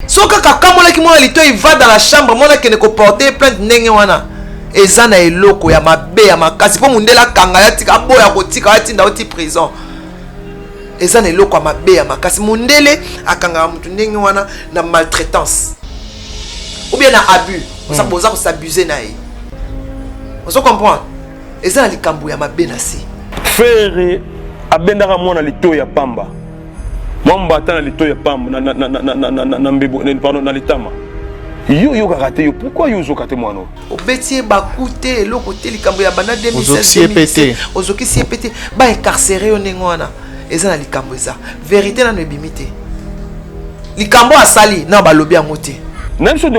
Soka kakamona ki mwana lito il va dans la chambre mwana kene ko porter plainte ndenge wana. Eza na eloko ya mabe ya makasi po mundela kanga ya tika boya ko tika ya tinda oti prison. Eza na eloko ya mabe ya makasi mundele akanga mutu ndenge wana na maltraitance. Ou bien na abus. Ça boza ko s'abuser na ye. Vous comprenez? Eza na likambo ya mabe na si. Frère abendaka mwana lito ya pamba. Mwamba atana lito ya pamba na mbebo pardon na litama. Yo karaté yo pourquoi yo zokate mwana? Obetie bakute eloko te likambo ya bana 2016. Ozoki siepete ba incarcéré yo nengwana. Eza na likambo eza. Vérité na nebimité. Likambo asali na balobi yango te. Même so de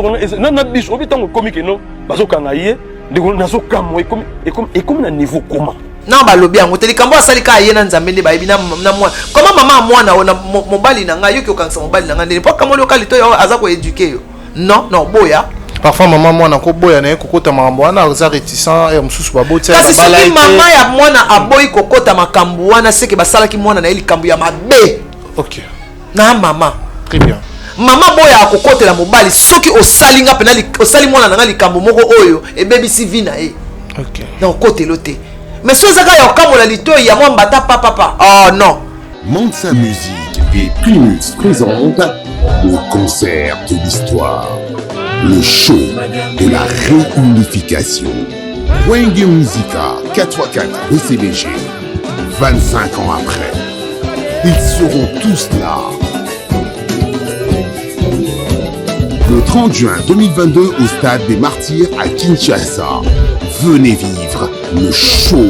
na biso obitango comique no bazokanga ye de na zo kamwe comme na niveau comment? Non balobi yango te likambo asali ka ye na nzambe nde bayebi na mwana. Comment maman mwana ona mobali na nga yo ki okangisa mobali na nga nde po kamolo kalito yo aza ko éduquer yo. Non boya. Parfois maman mwana ko boya na kokota makambo wana aza réticent et mususu baboti parce que maman ya mwana aboyi kokota makambo wana seke basala ki mwana na likambo ya mabe. OK. Na maman. Très bien. Maman boya akokotela mobali soki osalinga penali osali mwana na nga likambo moko oyo ebebisi vi na ye. OK. Na okotelo te. Mais si ezaka ya okamola litoyi ya mwa mbata papa. Oh non. Mansa Musique et Primus présente le concert de l'histoire, le show de la réunification. Wenge Musica 4x4 BCBG, 25 ans après, ils seront tous là. Le 30 juin 2022 au stade des Martyrs à Kinshasa, venez vivre le show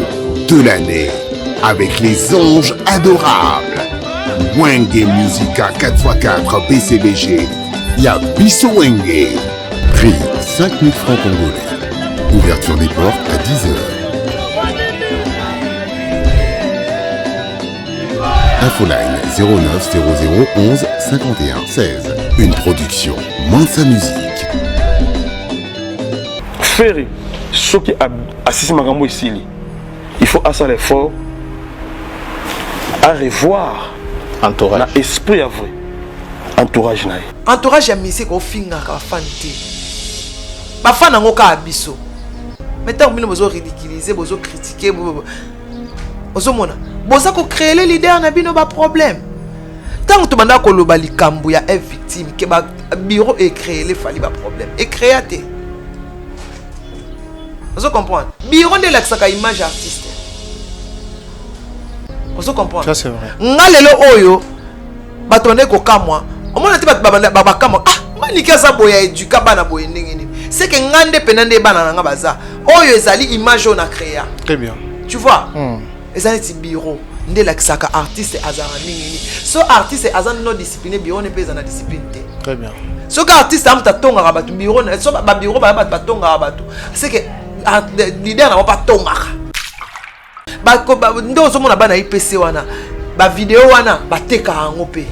de l'année avec les anges adorables. Wenge Musica 4x4 BCBG, Yabiso Wenge. Prix 5 000 francs congolais. Ouverture des portes à 10h. Infoline 09 00 11 51 16. Une production Mansa Musique. Ferry, ce qui a assisté Magambo ici, il faut assez l'effort à revoir entourage. L'esprit à vrai. Entourage naï. Entourage ya musique au finga ka fanté. Ba fana ngoka abiso. Maintenant bino bozo ridiculiser, bozo critiquer, bozo mona. Boza ko créer les leaders na bino ba problème. Tant que tu banda ko loba likambu ya victime ke ba bureau et créer les fali ba problème. Et créaté. Vous comprenez? Bureau de l'axaka image artiste. Vous comprenez? Ça c'est vrai. Ngalelo oyo batonde ko kamwa. Omona te ba kamwa. Ah, malika za boya eduka bana boye ndenge nini. C'est que ngande penande bana nga baza. Oyo ezali image on a créé. Très bien. Tu vois? Ezali ti bureau. Nde l'axaka artiste azara nini. So artiste azan no discipliné bureau ne pesa na discipline te. Très bien. So ka artiste am ta tonga ka batu bureau so ba bureau ba tonga ka batu. C'est que leader na pas tonga. Ba ndo so mona bana IPC wana. Ba vidéo wana ba teka hango pe.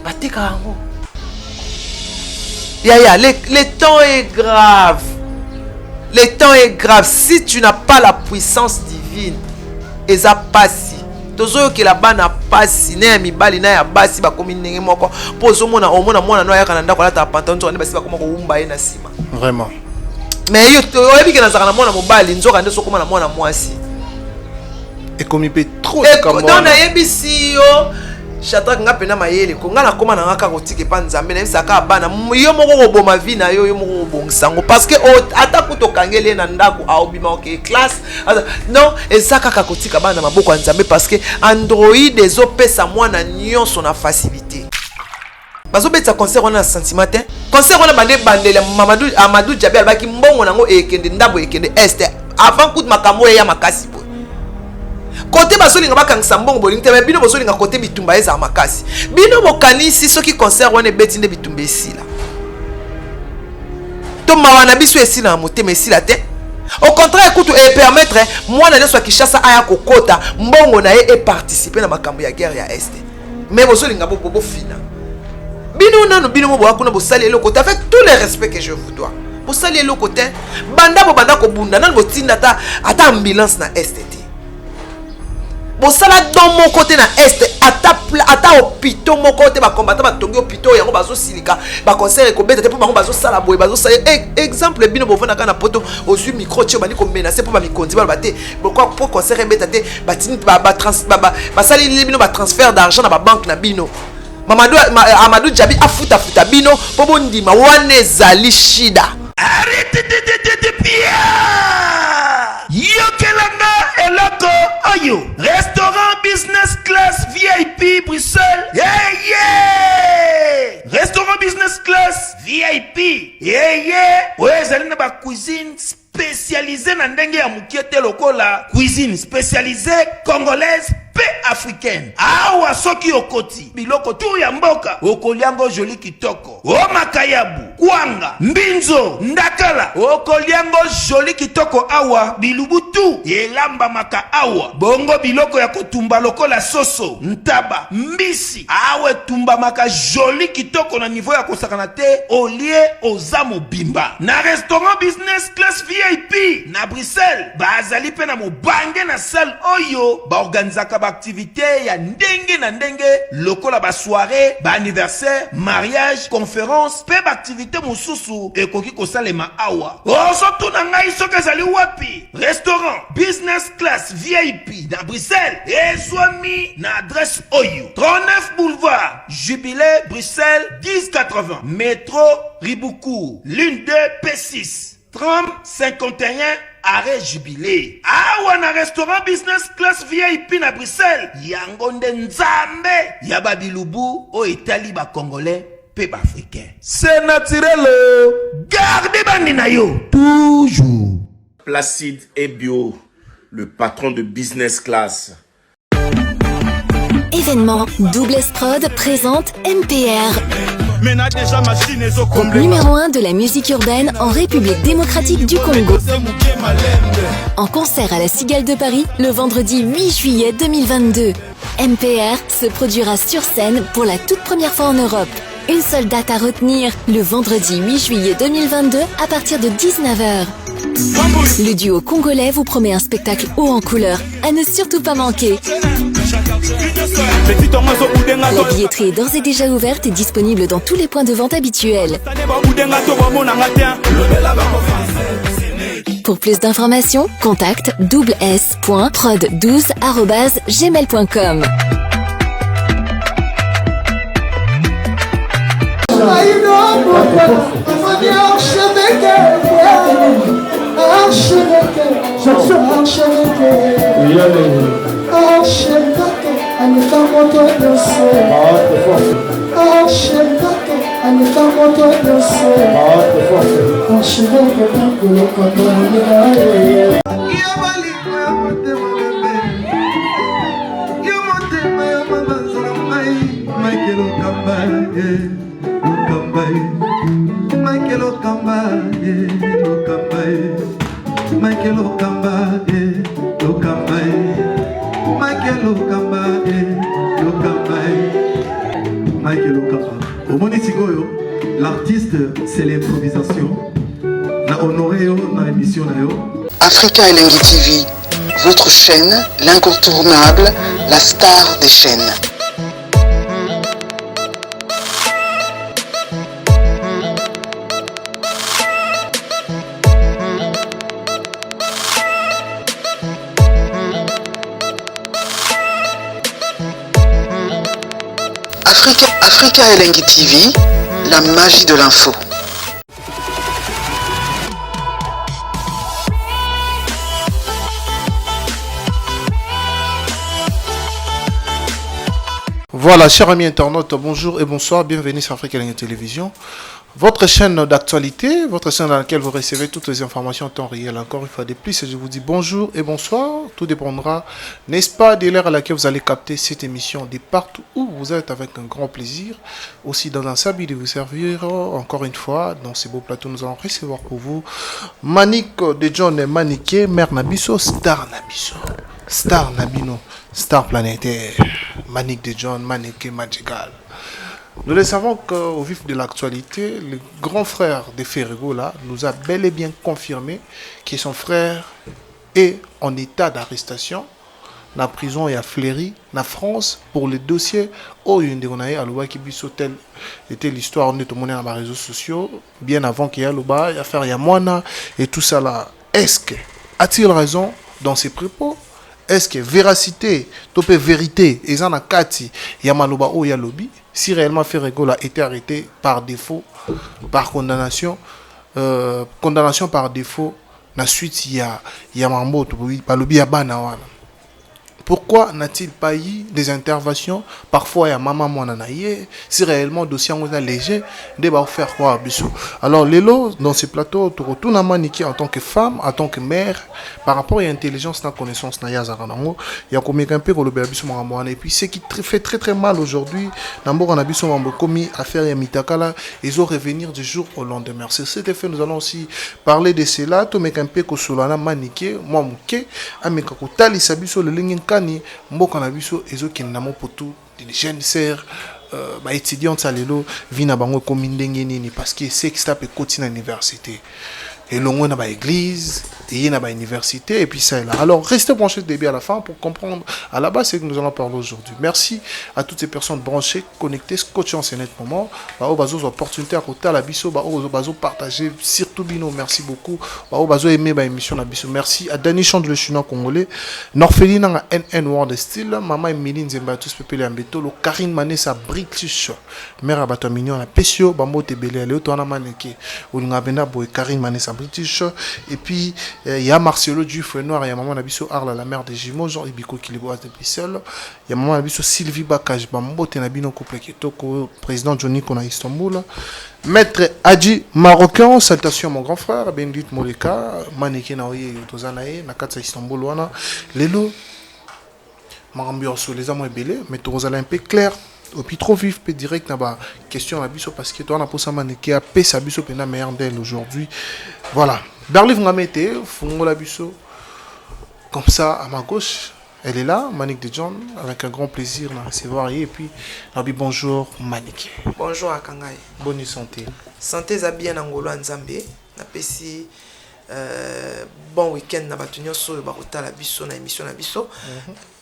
Ba teka hango. Le temps est grave. Le temps est grave. Si tu n'as pas la puissance divine, eza pasi. Tozo ke la bana pasi na mibali na ya basi ba komi ndenge moko. Pozo mona omona mwana no ya kana ndako la ta pantalon to ne basi ba koma ko umba ye na sima. Vraiment. Mais yo to yebi ke na zaka na mwana mobali nzoka nde sokoma na mwana mwasi. Et comme il peut trop de kambo. Donc na yebi yo Shadrach nga pena mayele ko nga na koma na ngaka ko tike pa nzambe na bisaka bana yo moko ko boma vie na yo moko bongsango parce que ata kuto kangele na ndako a obima ok classe non ezaka ka ko tika bana maboko ya nzambe parce que Android ezopesa mwana nyonso na facilité bazo betsa concert on a sentiment te concert on a bandele Amadou Djabi albaki mbongo nango ekende ndabo ekende est avant coup de makambo ya makasi bo côté basolinga bakangisa mbongo bolingi te bino bosolinga côté bitumba eza makasi bino bokanisi soki concert wana beti nde bitumba esila to mawana biso esila na motema esila te au contraire écoute et permettre mwana nyonso akishasa aya kokota mbongo na ye et participer na makambo ya guerre ya est mais bosolinga bo fina bino nanu bino mo bokuna bosali eloko te avec tout le respect que je vous dois bosali eloko te banda ko bunda nanu botinda ata ambulance na est te bosala dans mon côté na est ata hôpital mon côté ba combattant ba tongi hôpital yango bazo silika ba concert ko beta te po bango bazo sala boye bazo sala exemple bino bovana kana poto ozu micro tio bani ko menacer po ba mikondi ba te pourquoi pour concert beta te ba tini ba sali bino ba transfert d'argent na ba banque na bino Amadou Djabi afuta bino po bondima wane zali shida. Arrête de Pierre. Yokelanga eloko oyo. Restaurant business class VIP Bruxelles. Yeah. Restaurant business class VIP. Yeah. Ouais, zali na ba cuisine spécialisée na ndenge ya mukiete lokola cuisine spécialisée congolaise pe africaine. Awa soki okoti biloko tu ya mboka okoliango joli kitoko. O makayabu, kwanga, mbinzo, ndakala. Okoliango joli kitoko awa bilubutu elamba maka awa. Bongo biloko ya kotumba lokola soso, ntaba, mbisi. Awe tumba maka joli kitoko na niveau ya kosakana te olie ozamo bimba. Na restaurant business class VIP na Bruxelles bazali pe na mobange na salle oyo ba organizaka ba activité ya ndenge na ndenge lokola ba soirée, ba anniversaire, mariage, conférence, pe ba activité mosusu ekoki kosalema awa. Oso tuna ngai soki ezali wapi? Restaurant business class VIP na Bruxelles ezwami na adresse oyo 39 boulevard Jubilé Bruxelles 1080 métro Riboucourt l'une 2 P6 30 51 arrêt Jubilé. Awa na restaurant business class VIP na Bruxelles yango nde nzambe ya babilubu o etali ba congolais pe ba africain. C'est naturel. Gardez bandi na yo toujours. Placide et Bio, le patron de business class. Événement Double Prod présente MPR. Groupe numéro 1 de la musique urbaine en République démocratique du Congo. En concert à la Cigale de Paris le vendredi 8 juillet 2022. MPR se produira sur scène pour la toute première fois en Europe. Une seule date à retenir, le vendredi 8 juillet 2022 à partir de 19h. Le duo congolais vous promet un spectacle haut en couleur à ne surtout pas manquer. La billetterie est d'ores et déjà ouverte et disponible dans tous les points de vente habituels. Pour plus d'informations, contacte s.prod12@gmail.com. L'artiste, c'est l'improvisation. Na honoré na émission na yo. Africa Elengi TV, votre chaîne, l'incontournable, la star des chaînes. Africa Elengi TV, la magie de l'info. Voilà, chers amis internautes, bonjour et bonsoir, bienvenue sur Africa Elengi Télévision. Votre chaîne d'actualité, votre chaîne dans laquelle vous recevez toutes les informations en temps réel. Encore une fois de plus, je vous dis bonjour et bonsoir. Tout dépendra, n'est-ce pas, de l'heure à laquelle vous allez capter cette émission de partout où vous êtes avec un grand plaisir. Aussi dans un sabbat de vous servir encore une fois dans ce beau plateau. Nous allons recevoir pour vous Manik de John Maniké, Mère Nabiso, Star Nabiso, Star Nabino, Star Planétaire, Manik de John Maniké Magical. Nous le savons qu'au vif de l'actualité, le grand frère de Ferrego là, nous a bel et bien confirmé que son frère est en état d'arrestation la prison et à Fleury, la France, pour les dossiers. Oh, il y a à l'Ouba qui était l'histoire de tout le monde dans les réseaux sociaux, bien avant qu'il y ait l'Ouba, il y a faire Yamwana et tout ça là. Est-ce que a-t-il raison dans ses propos? Est-ce que véracité, topé vérité, et en a kati, Yamaloba ou Yalobi, si réellement Ferrego a été arrêté par défaut, par condamnation, condamnation par défaut, la suite il y a Mambo, Balobi Abana. Pourquoi n'a-t-il pas eu des interventions? Parfois, il y a maman Moananaye. Si réellement le dossier est léger, il va faire quoi? Alors, Lélo, dans ce plateau, tu retournes à Maniki en tant que femme, en tant que mère, par rapport à l'intelligence, la connaissance, il y a combien de peu. Et puis, ce qui fait très très mal aujourd'hui, on a commis affaire Yamitakala, ils ont revenir du jour au lendemain. C'est cet effet, nous allons aussi parler de cela. Tu mets un peu que Solana Maniki, moi, Mouké, Amikakutali, Sabiso, le ligne. Mboka na biso ezokenda mo poto des jeunes sœurs étudiantes à l'élo vina bango comme ndenge nini parce que c'est que ça peut continuer à l'université et l'on a ba église et na ba université et puis ça est là. Alors restez branchés de début à la fin pour comprendre à la base ce que nous allons parler aujourd'hui. Merci à toutes ces personnes branchées, connectées, scotchées en ce net moment. Bao bazo opportunité à côté la biso bao bazo partager surtout bino merci beaucoup. Bao bazo aimer ba émission la biso. Merci à Danny Chand le chinois congolais, Norfelina na NN World Style, Maman Emeline Zemba tous pepele ambeto, lo Karine Manessa British, mère abato mignon na Pesio, bambo tebele le to na maneke. Olinga bena boy Karine Manessa British et puis il y a Marcelo Dufresne Noir, il y a maman Nabiso Arla la mère des jumeaux, Jean Ibiko qui les boit depuis seul. Il y a maman Nabiso Sylvie Bakaj Bambo Tenabino couple qui est président Johnny qu'on a Istanbul. Maître Adji Marocain, salutations mon grand frère, Bendit Moleka, Maneke Naoye Yotozanae, Nakatsa Istanbul wana. Lelo Marambioso les amants belé, mais Torozala un peu clair. Et puis trop vif, peu direct, na question à biso parce que toi on a posé Maneke a pé sa biso pena meilleur d'elle aujourd'hui. Voilà. Berli Vungamete, Fungola Bisso. Comme ça, à ma gauche, elle est là, Manik de John, avec un grand plaisir de la recevoir. Et puis, Nabi, bonjour, Manik. Bonjour à Kangai. Bonne santé. Santé Zabien Angolo Nzambe. Napesi bon week-end na batunyo so bakota la biso na émission na biso.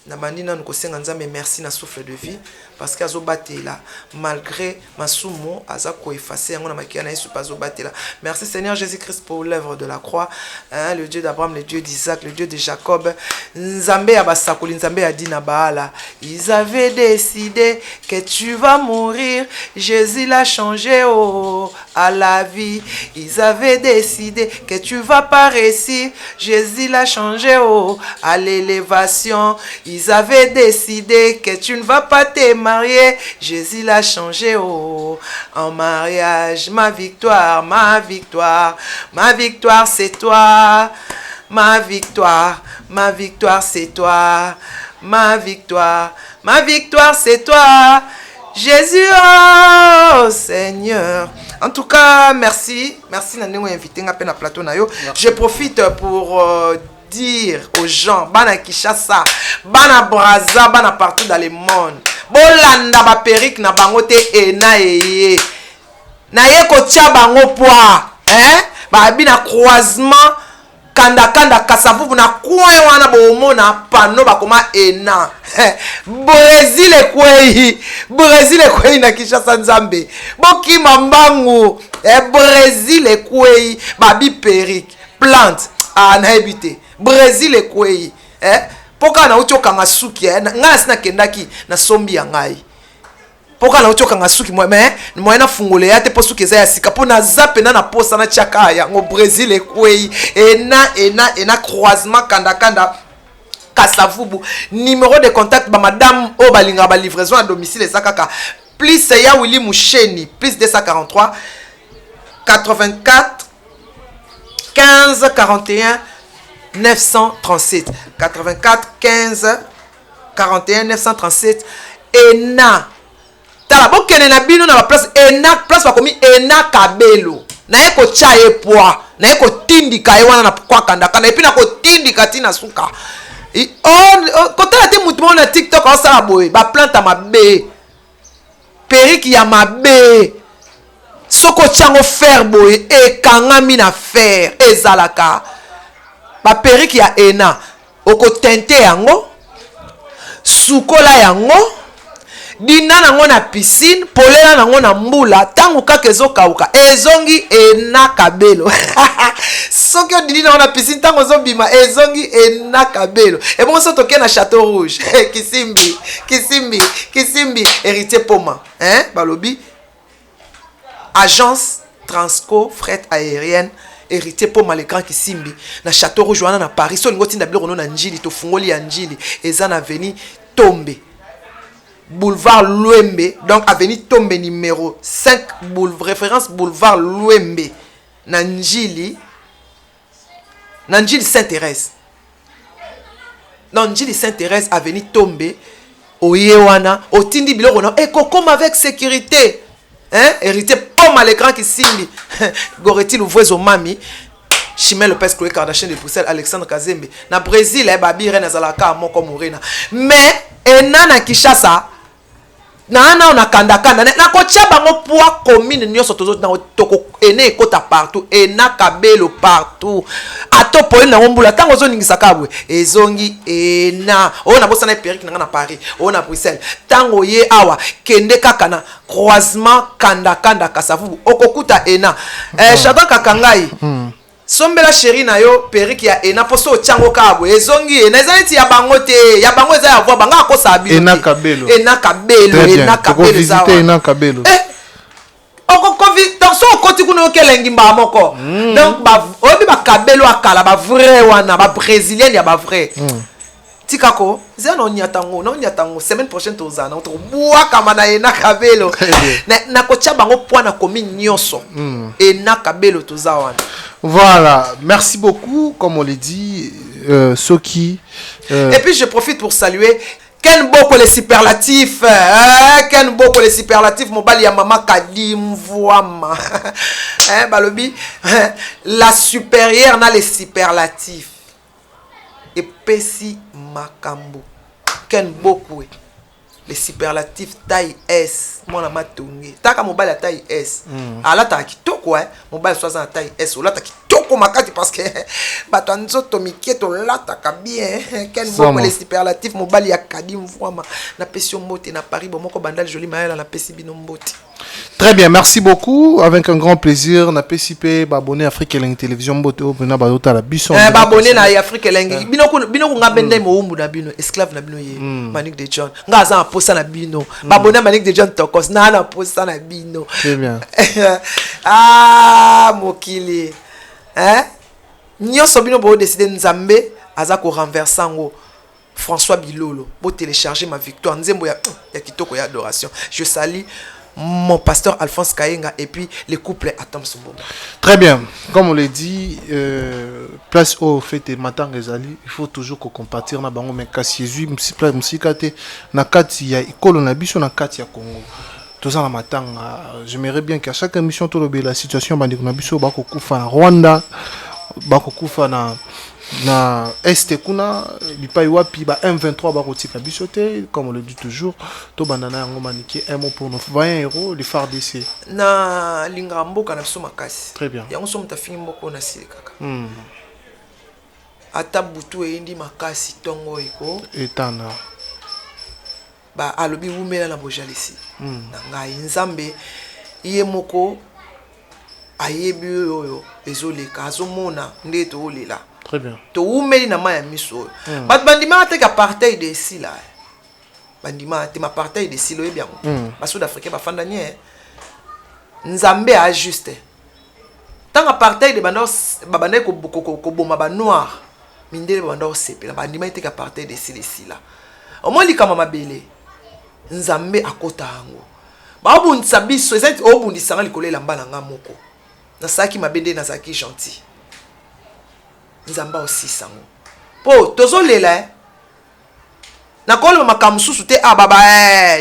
Na bandina nous kosenga Nzambe merci na souffle de vie parce que azobatela malgré masumo azako effacer yango na makia na Yesu pas azobatela. Merci Seigneur Jésus-Christ pour l'œuvre de la croix, hein, le Dieu d'Abraham, le Dieu d'Isaac, le Dieu de Jacob. Nzambe abasakoli Nzambe a dit na Baala, ils avaient décidé que tu vas mourir, Jésus l'a changé à la vie. Ils avaient décidé que tu vas pas réussir, Jésus l'a changé à l'élévation. Ils avaient décidé que tu ne vas pas te marier. Jésus l'a changé en mariage. Ma victoire, ma victoire. Ma victoire, c'est toi. Ma victoire c'est toi. Ma victoire, c'est toi. Jésus, oh Seigneur. En tout cas, merci. Merci Nandingo invité à peine à plateau na yo. Je profite pour dire aux gens, bana Kishasa, bana Braza, bana partout dans le monde. Bolanda ba perik na bangote ena eye. Na ye ko tia bango poa, hein? Ba bina croisement kanda kasavubu na coin wana bomona pano bakoma ena. Brésil ekwei na Kishasa Nzambe. Boki mambangu, Brésil ekwei babi perik, plante na ebité. Brésil ekwei poka na uchokanga suki nga sina kendaki na sombi ya ngai poka na uchokanga suki moi na fungole ya te po suki za ya sika po na zape na posa na chaka ya ngo Brésil ekwei ena croisement kanda Kasavubu. Numéro de contact ba madame o balinga ba livraison à domicile ezakaka plus ya Willy Moucheni plus 243 84 15 41 937 84 15 41 937 ena tala bokene na bino na place ena place bakomi ena kabelo na eko chaye poa na eko tindika ye wana na kwa kanda et puis na ko tindika tina suka côté la te mutumo na TikTok on sala boy ba plante mabe periki ya mabe soko chango fer boy e kangami na fer ezalaka ba periki ya ena oko tente yango sukola yango dina nango na piscine polela nango na mbula tango kaka ezokauka ezongi enakabelo soki odini nango na piscine tango ezobima ezongi enakabelo ebongo so toke na Château Rouge kisimbi héritier poma balobi agence Transco fret aérienne héritier poma le grand kisimbi na Château Rouge wana na Paris so lingo tinda biloko no na njili to fungoli ya njili eza na avenue Tombe boulevard Louembe, donc avenue Tombe numéro 5, référence boulevard Louembe, Nanjili Sainte-Thérèse. Nanjili Sainte-Thérèse, avenue Tombe, Oyewana, Otindi Biloro, et comme avec sécurité, hérité pomme à l'écran qui simbi, Goretti l'ouvreuse au mami, Chimel Lopez, Chloé Kardashian de Bruxelles, Alexandre Kazembe, na Brésil, Babi Rena Zalaka, Moko Morena, mais, Enana Kishasa, na on a kanda na ko tia bango poa commune nyoso tozo na toko ene ekota partout ena kabelo partout atopo na ngombula tango zo ningisa kabwe ezongi ena o na bosana Perique na Paris o na Bruxelles tango ye awa kende kaka na croisement kanda kasavu okokuta ena chaka kakangai sombela chéri na yo Perique ya ena poso chango kabwe ezongi ena ezaliti ya bango te ya bango eza ya voix banga ko sabi ena kabelo zawa ena kabelo oko covid donc so koti kuno kelengi mba moko donc ba obi ba kabelo akala ba vrai wana ba brésilien ya ba vrai tikako zeno nyatango semaine prochaine tozana on boa kama na ena kabelo na ko tia bango point na komi nyoso ena kabelo tozawana. Voilà, merci beaucoup, comme on l'a dit, Soki. Et puis je profite pour saluer Ken Boko les superlatifs, Ken Boko les superlatifs, mon bali ya mama Kadim Voama, balobi, la supérieure na les superlatifs. Et Pessi Makambo, Ken Boko les superlatifs taille S, moi la matongi. Taka mon bali à taille S. Ala ta kitoko mon bali soit en taille S. Ola ta kitoko makati parce que batanzo tomiketo lata ka bien. Ken Boko les superlatifs mon bali ya Kadim Voama na pession mote na Paris bon moko bandal joli maël na pesi binombote. Très bien, merci beaucoup. Avec un grand plaisir, na PCP, abonné à Afrique Elengi Télévision, boto, na badota la bisson. Abonné na Afrique Elengi. Bino nga bende mo umbu na bino, esclave na bino ye. Manik de John. Nga za posa na bino. Abonné Manik de John Tokos na posa na bino. Très bien. Mokili. Nyoso bino bo décider Nzambe aza ko renverser ngo. François Bilolo, pour télécharger ma victoire. Nzembo ya kitoko ya adoration. Je salue mon pasteur Alphonse Kayenga et puis les couples Atom Sumbomba. Très bien. Comme on l'a dit, place au fait et matin Rezali, il faut toujours qu'on compartir na bango mais kasi Jésus musikate na kati ya ikolo na biso na kati ya Congo. Tous en matin, j'aimerais bien qu'à chaque émission tout le la situation bandiko na biso bako kufa na Rwanda, bako kufa na este kuna bipai wapi ba M23 barotika bisote comme on le dit toujours to bandana yango maniki un mot pour nos 20 euros les phares d'essai na lingambo kana biso makasi. Très bien. Yango so mutafingi moko na sile kaka. Ata butu eindi makasi tongo iko etana ba alobi wumela na bojalisi na ngai Nzambe iye moko ayebi oyo ezoleka azomona ndeto olela. Très bien. To umeli na maya miso. Bat bandima te ka apartheid de ici là. Bandima te ma apartheid de ici lo bien. Ba Sud Africain ba fandanie. Nzambe a juste. Tant apartheid de bando ba bandai ko boma ba noir. Mindele ba bando sepela bandima te ka apartheid de ici là. Au moins li kama mabele. Nzambe akota ngo. Ba obundisa biso ezati obundisa nga likolela mbala nga moko. Na saki mabende na saki gentil. Nzamba aussi sango po tozolela na kolo makamususu te baba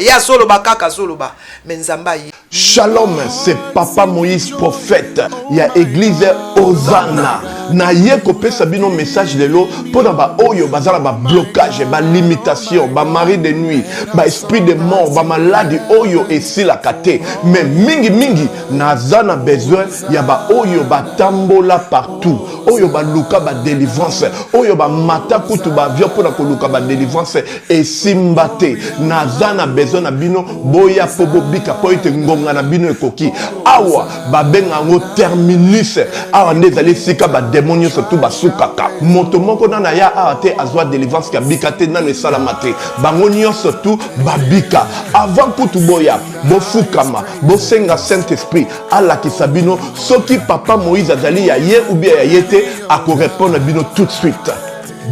ya solo bakaka solo ba mais Nzamba Shalom, c'est Papa Moïse prophète. Il y a église Hosanna. Na ye kopé sabino message de l'eau pour ba oyo bazala ba blocage, ba limitation, ba mari de nuit, ba esprit de mort, ba maladie oyo et si la kate. Mais mingi nazana besoin ya ba oyo ba tambola partout. Oyo ba luka ba délivrance, oyo ba mata kutu ba vio pour na luka ba délivrance et simbate. Nazana besoin na bino boya pobo bika po ite ngonga na bino ekoki. Awa ba benga ngo terminus. Awa ndezali sika ba démonio surtout basukaka moto moko na ya ate azwa délivrance ka bikate na ne salamate bangonio surtout babika avant kutu boya bofukama bosenga Saint-Esprit ala kisabino soki Papa Moïse azali ya ye ou bien ya yete ako répondre bino tout de suite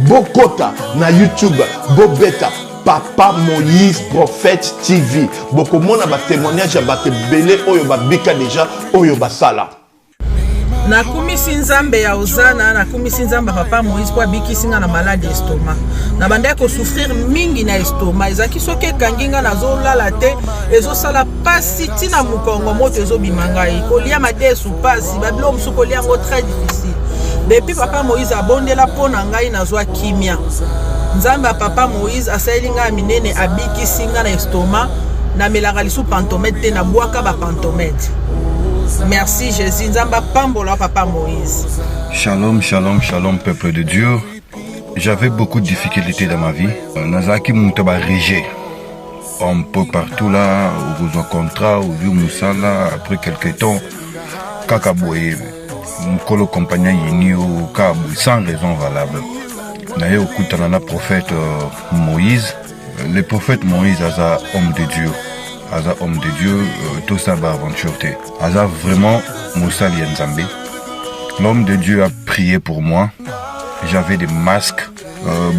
bokota na YouTube bobeta Papa Moïse Prophète TV bokomona ba témoignage ya bato belé oyo babika déjà oyo basala. Nakumisi nzambe ya Hosanna, nakumisi nzambe Papa Moïse kwa bikisinga na malade estomac. Na banda ko souffrir mingi na estomac. Ezaki soke kanginga na zolala te, ezo sala pasi tina mukongo moto ezo bimanga e. Kolia mate sou pasi, babilo musu kolia ngo très difficile. Depuis Papa Moïse abondela pona ngai na zwa kimia. Nzambe ya Papa Moïse asayelinga minene abikisinga na estomac, na melaka lisu pantomètre na bwaka ba pantomètre. Merci Jésus, Nzamba Pambola Papa Moïse. Shalom, shalom, shalom peuple de Dieu. J'avais beaucoup de difficultés dans ma vie. Nazaki Moutaba Rigé. Un peu partout là, au besoin contrat, au vieux Moussala, après quelques temps, Kakaboye, Mkolo compagnon Yini au Kabou, sans raison valable. D'ailleurs, au Koutanana prophète Moïse, le prophète Moïse a homme de Dieu. Aza homme de Dieu, tout ça va aventure. Aza vraiment Moussa Lienzambe. L'homme de Dieu a prié pour moi. J'avais des masques,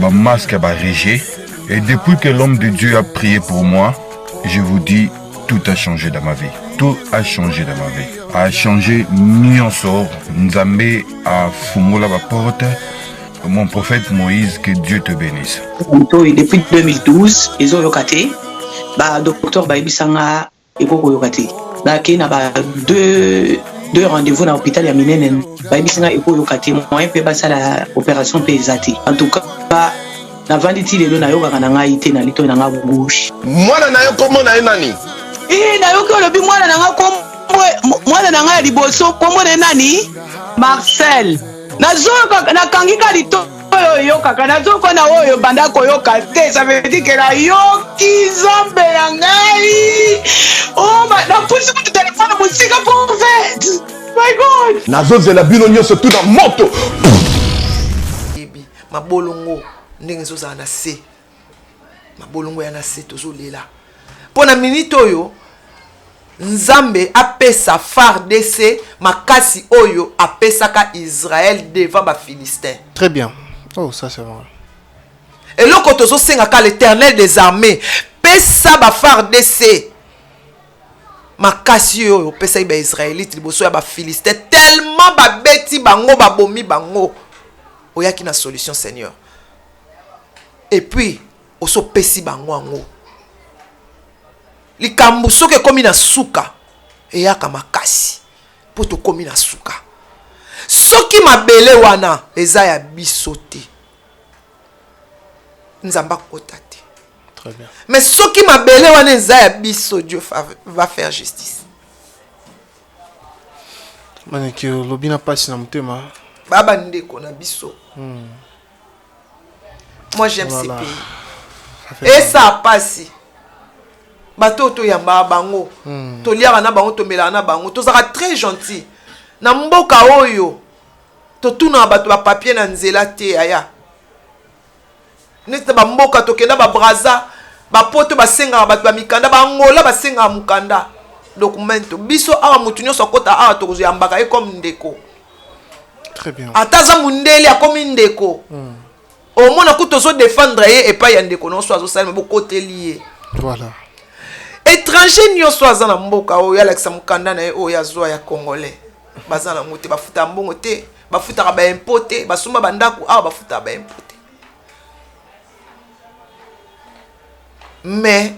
ma masque a régé. Et depuis que l'homme de Dieu a prié pour moi, je vous dis, tout a changé dans ma vie. Tout a changé dans ma vie. A changé Nyonsor. Nzambe a fumé la porte. Mon prophète Moïse, que Dieu te bénisse. Depuis 2012, ils ont yokaté. Bah docteur Baïbi Sanga et Koko Yokate. Bah qui n'a pas deux rendez-vous dans l'hôpital ya Minenen. Baïbi Sanga et Koko Yokate. Moi peut passer la opération pesate. En tout cas bah na vanditi le na yoga kananga ite na lito na ngabouche. Mwana na yo komo na nani? Na yo ko lobi mwana na ngako mwana na nga liboso komo na nani? Marcel. Na zo na kangika lito yo kaka na zo ko na oyo banda ko yo kate ça veut dire que la yo ki zombe ya ngai. Oh ma na pusi ku téléphone musika prophète. My God. Na zo zela bino nyonso tout na moto. Ebi mabolongo ndenge zo za na se. Mabolongo ya na se tozo lela. Pona minute oyo Nzambe apesa FARDC makasi oyo apesaka Israël devant ba Philistins. Très bien. Oh, ça c'est vrai. Et là, quand on sait que l'Éternel des armées pesa ba FARDC makasi oyo pesa ba Israélite liboso ya ba Philistins tellement ba beti bango ba bomi bango oyaki na solution Seigneur. Et puis oso pesi bango ango. Likambu soke komi na suka eyaka makasi po to komi na suka soki mabele wana eza ya biso te nzamba kota te. Très bien. Mais soki mabele wana eza ya biso Dieu va faire justice. Maneki lobina pasi na mutema Baba ndeko na biso. Moi j'aime voilà. Ces pays. Et ça passe. Bato to yamba bango to liara na bango to mela na bango to zaka très gentil na mboka oyo to tuna bato ba papier na nzela te aya neta ba mboka to kenda ba braza ba poto ba senga bato ba mikanda ba ngola ba senga mukanda documento biso awa mutu nyonso kota awa to kuzuyambaka e comme ndeko. Très bien. Ataza mundele a comme ndeko au moins ko to so défendre ye et pas ya ndeko non so azo salme bo côté lié. Voilà. Étranger nyonso aza na mboka oyo Alexa mukanda na oyo azwa ya congolais baza na ngote bafuta mbongo te bafuta ba impôt te basuma bandako awa bafuta ba impôt te mais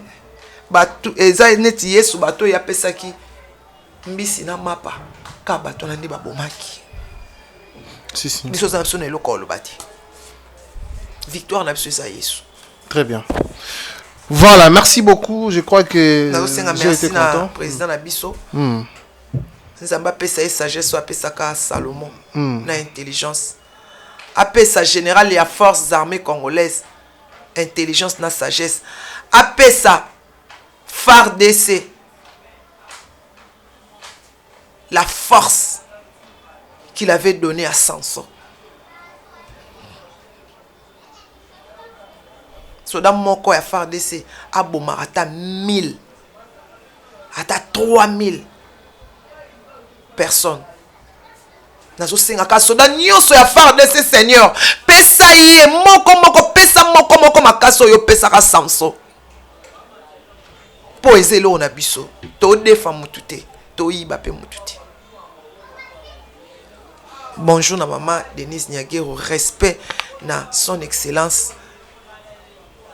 batu eza neti Yesu bato ya pesaki mbisi na mapa ka bato na ndi babomaki si biso za biso na eloko olobati victoire na biso eza Yesu. Très bien. Voilà, merci beaucoup. Je crois que j'ai été content. Président Nabiso. Nzamba pesa et sagesse apesa ka Salomon. Na intelligence. Apesa général et à forces armées congolaises. Intelligence na sagesse. Apesa FARDC. La force qu'il avait donnée à Samson. Soda moko ya FARDC aboma ata 1000 ata 3000 personnes. Nazo senga ka soda nyonso ya FARDC Seigneur pesa ye moko pesa moko makaso yo pesa ka Samson. Po ezelo na biso to defa mutute to yiba pe mutute. Bonjour na maman Denise Nyagero, respect na son excellence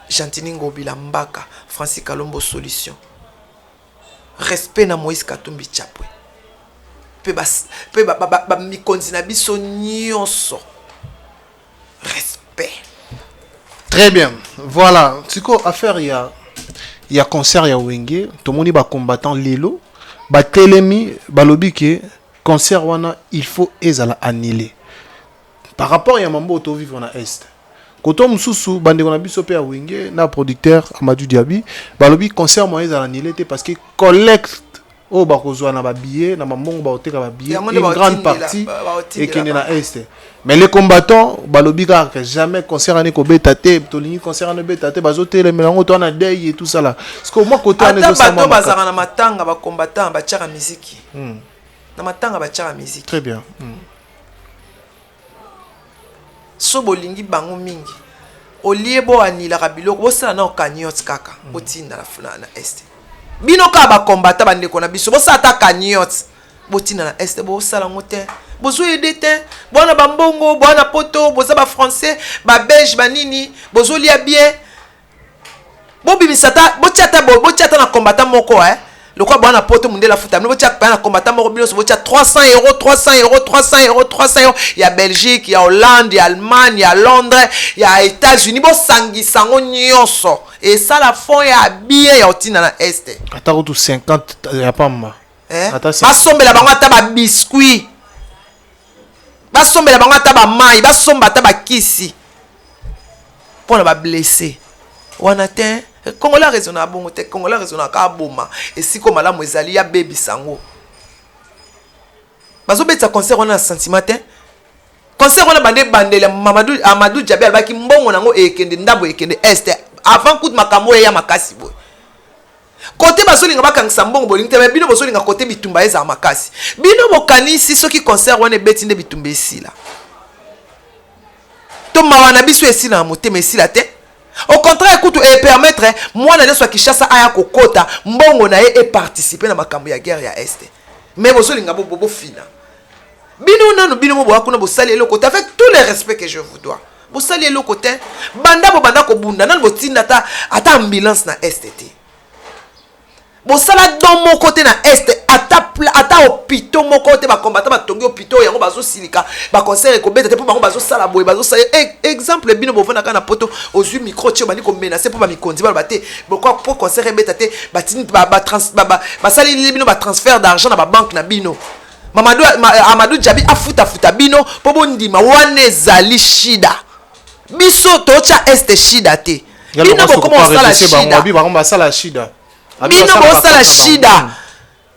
Jantini Ngobila Mbaka, Francis Kalombo Solution. Respect na Moïse Katumbi Chapwe. Pe mikonzi na biso nyonso. Respect. Très bien. Voilà. Tiko affaire il y a concert ya Wenge, tout le monde ba combattant lelo, ba telemi balobi ke concert wana il faut ezala annuler. Par rapport ya mambo to vivre na est. Koto mususu bande kona biso pe ya Wenge na producteur Amadou Diaby balobi concert moyen za annulé parce que collecte o ba kozwa na ba billet na mambongo ba oteka ba billet une grande partie et qui est na est. Mais les combattants balobi que jamais concert ane ko beta te to lingi concert ane beta te bazo tele melango to na deuil et tout ça là. Parce que moi côté ane zo sama bazaka na matanga ba combattants ba tchaka musique. Na matanga ba tchaka musique. Très bien. So bolingi bango mingi oliebo anila kabiloko bosala na okanyot kaka botinda na est bino ka ba combattant bandeko na biso bosala ta kanyot botinda na est bosala ngote bozo edete bwana bambongo bwana poto boza ba français ba belge banini bozo lia bien bobi misata bochata na combattant moko le quoi bwana poto mundela futa mno bochata na combattant moko bino so bochata 300 €. Il y a Belgique, il y a Hollande, il y a Allemagne, il y a Londres, il y a États-Unis, bo sangi sango nyonso. Et ça la fond ya bien ya otina na est. Ata ko 50 ya pamba. Ba sombela bango ata ba biscuit. Ba sombela bango ata ba mai, ba somba ata ba kisi. Pour ba blessé. Wana te Congolais raisonnable bongo te Congolais raisonnable ka boma. Et si comme la mwezali ya baby sango. Bazo beta concert on a sentiment te. Concert on a bandele Amadou Diaby albaki mbongo nango ekende ndabo ekende est avant coup de makambo ya makasi boy. Côté basolinga bakangisa mbongo bolingi te bino basolinga côté bitumba eza makasi. Bino bokanisi soki concert on beti nde bitumba esila. To mawana biso esila motema esila te. Au contraire, écoute, et permettre moi na soit Kinshasa aya kokota mbongo na et participer na makambo ya guerre ya est. Mais bosolinga bobo fina. Bino nanu bino mo boakuna bosali eloko te avec tout le respect que je vous dois. Bosali eloko te banda ko bunda nanu botinda ata ambulance na est te. Bosala don mon côté na est ata hôpital mon côté ba combattant ba tongi hôpital yango bazo silika ba concert ko beta te pour bango bazo sala boy bazo sala exemple bino bovana kana poto ozu micro tio bani ko menacer pour ba mikondi ba te pourquoi pour concert beta te ba tini ba sali bino ba transfert d'argent na ba banque na bino Amadou Diaby afuta bino po bondima wane zali shida biso tocha est shida te bino boko sala shida ba sala shida bino bosala shida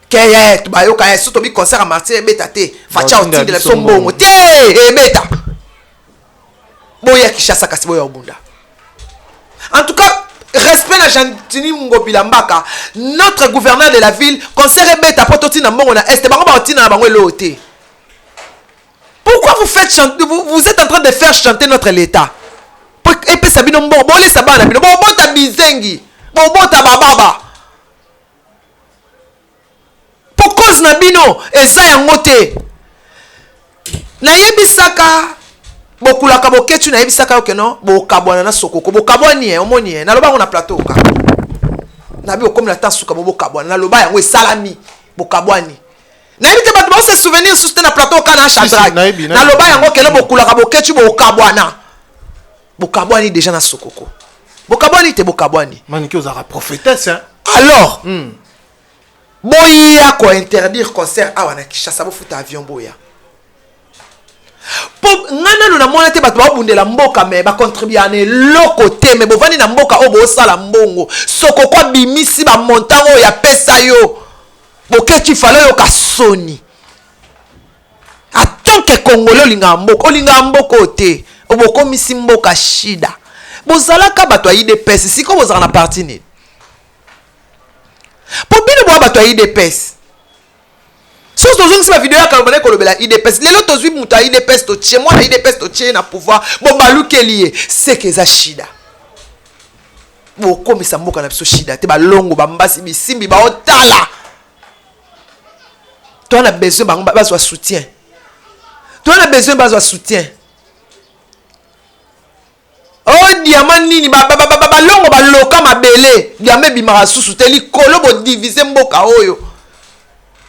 keye bayoka yesu to bi concert à martyr beta te facha otinde la sombongo te beta boya Kinshasa kasi boya obunda. En tout cas respect na Jantini Ngobila Mbaka notre gouverneur de la ville concert beta pototi na mbongo na est bango ba otina na bango elote. Pourquoi vous faites chanter vous êtes en train de faire chanter notre l'état et puis sabino mbongo boli sabana bino bota bizengi bota bababa cause na bino eza yango te nayebisaka bokulaka boketu nayebisaka yoke no bokabwana na sokoko bokabwani omoni naloba ngo na plateau ka nabi okomi na tansuka bokabwana naloba yango esalami bokabwani nayebi te bato baose souvenir susu te na plateau kana Shadrach na loba yango kele bokulaka bokechi bokabwana bokabwani déjà na sokoko bokabwani te bokabwani maniki ozaka prophétesse hein alors boya ko interdire concert awa na Kinshasa bofuta avion boya po ngana no na mona te bato babundela mboka me ba contribuer na loko te me bovani na mboka o bo sala mbongo sokoko bimisi ba montango ya pesa yo bokechi falo yo kasoni en tant que congolais olinga mboka te obokomisi mboka shida bozalaka bato ya IDPS siko bozala na parti nini po bino bwa bato ya IDPS soki tozongisi bavideo ya kalobana kolobela IDPS lelo tozwi moto ya IDPS totie mwana IDPS totie na pouvoir bobalukeli ye seke eza shida bokomisa mboka na biso shida te balongo bambasi bisimbi baotala to na besoin bango bazwa soutien to na besoin bazwa soutien oh diamant nini balongo baloka mabele diamant bimaka susu te likolo bodivize mboka oyo